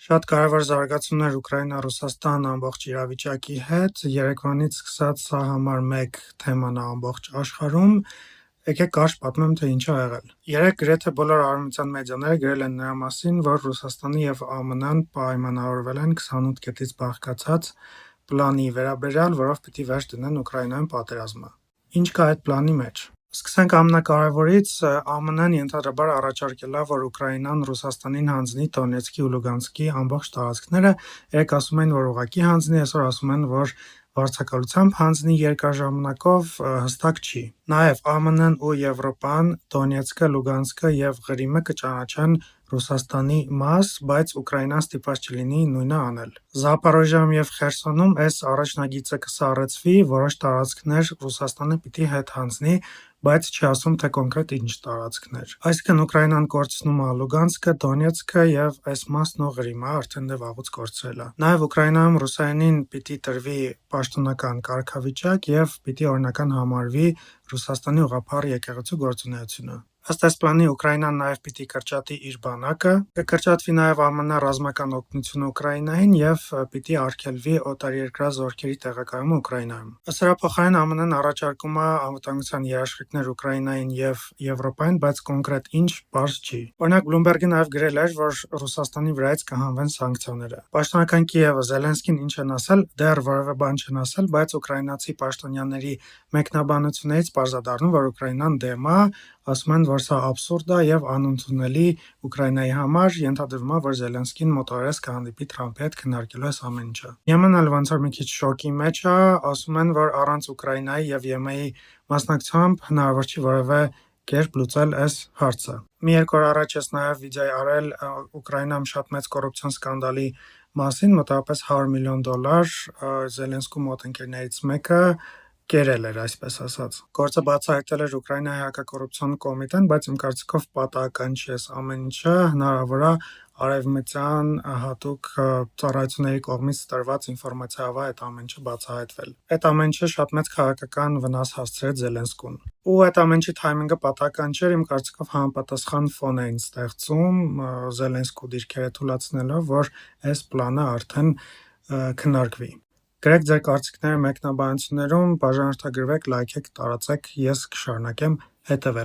Շատ կարևոր զարգացումներ Ուկրաինա-Ռուսաստան ամբողջ իրավիճակի հետ։ Երեկվանից սկսած սա համար մեկ թեման է ամբողջ աշխարհում։ Եկեք կարճ պատմեմ, թե ինչ ա եղել։ Երեկ գրեթե բոլոր արևմտյան մեդիաները գրել են նրա մասին, որ Ռուսաստանը եւ ԱՄՆ-ն պայմանավորվել են 28 կետից բաղկացած պլանի վերաբերյալ, որով պիտի վերջ դնեն Ուկրաինայում պատերազմը։ Ինչ կա այդ պլանի մեջ։ Սկսենք ամենակարևորից, ԱՄՆ-ն ենթադրաբար առաջարկել է, որ Ուկրաինան Ռուսաստանին հանձնի Դոնեցկի ու Լուգանսկի ամբողջ տարածքները, երեկ ասում էին, որ ուղղակի հանձնի, այսօր ասում են, որ վարձակալությամբ հանձնի երկար ժամանակով, հստակ չի։ Նաև ԱՄՆ-ն ու Եվրոպան Դոնեցկը, Լուգանսկը եւ Ղրիմը կճանաչեն Ռուսաստանի մաս, բայց Ուկրաինան ստիպված չլինի նույնը անել։ Զապորոժիայում եւ Խերսոնում այս առաջնագիծը կսառեցվի, որոշ տարածքներ Ռուսաստանը պիտի հետ հանձնի, բայց չի ասում, թե կոնկրետ ինչ տարածքներ։ Այսինքն Ուկրաինան կորցնում է Լուգանսկը, Դոնեցկը եւ այս մասն ու Ղրիմը արդեն դե վաղուց կորցրել է։ Նաև Ուկրաինայում ռուսերենին պիտի տրվի պաշտոնական կարգավիճակ եւ պիտի օրինական համարվի Ռուսաստանի ուղղափառ եկեղեցու գործունեությունը։ Ըստ այս պլանի Ուկրաինան նաև պիտի կրճատի իր բանակը, կկրճատվի նաև ԱՄՆ ռազմական օգնությունը Ուկրաինային եւ պիտի արգելվի օտարերկրյա զորքերի տեղակայումը Ուկրաինայում։ Ըստ դրա փոխարեն ԱՄՆ-ն առաջարկում է անվտանգության երաշխիքներ Ուկրաինային եւ Եվրոպային, բայց կոնկրետ ինչ բարձ չի։ Օրինակ Bloomberg-ը նաև գրել էր, որ Ռուսաստանի վրայից կհանվեն սանկցիաները։ Պաշտոնական Կիևը Զելենսկին ինչ են ասել, դեռ որևէ բան չեն ասել, բայց ուկրաինացի պաշտոնյաների մեկնաբանություններից պարզադառնում, որ Ուկրաինան դեմ է, ասում են, որ սա աբսուրդ է եւ անընդունելի Ուկրաինայի համար, ենթադրվում է, որ Զելենսկին մոտորես կհանդիպի Թրամփի հետ քննարկելու այս ամեն ինչը։ Եմենն էլ ոնց որ մի քիչ շոկի մեջ է, ասում են, որ առանց Ուկրաինայի եւ ԵՄ-ի մասնակցությամբ հնարավոր չի որևէ կերպ լուծել այս հարցը։ Մի երկու օր առաջ ես նաև վիդեո արել Ուկրաինայում շատ մեծ կոռուպցիոն սկանդալի մասին, մոտավորապես $100 միլիոն Զելենսկու մոտ ընկերներից մեկը կերել էր, այսպես ասած։ Գործը բացահայտել էր Ուկրաինայի հակակոռուպցիոն կոմիտեն, բայց իմ կարծիքով պատահական չի այս ամեն ինչը, հնարավոր է արևմտյան հատուկ ծառայությունների կողմից տրված ինֆորմացիայով այդ ամեն ինչը բացահայտվել։ Այդ ամեն ինչը շատ մեծ քաղաքական վնաս հասցրեց Զելենսկուն։ Ու այդ ամեն ինչի թայմինգը պատահական չէր, իմ կարծիքով համապատասխան ֆոն էին ստեղծում Զելենսկու դիրքերը թույլատնելով, որ այս պլանը արդեն քննարկվի։ Գրեք ձեր կարծիքները մեկնաբանություններում, բաժանորդագրվեք, լայքեք, տարածեք, ես կշարունակեմ հետևել։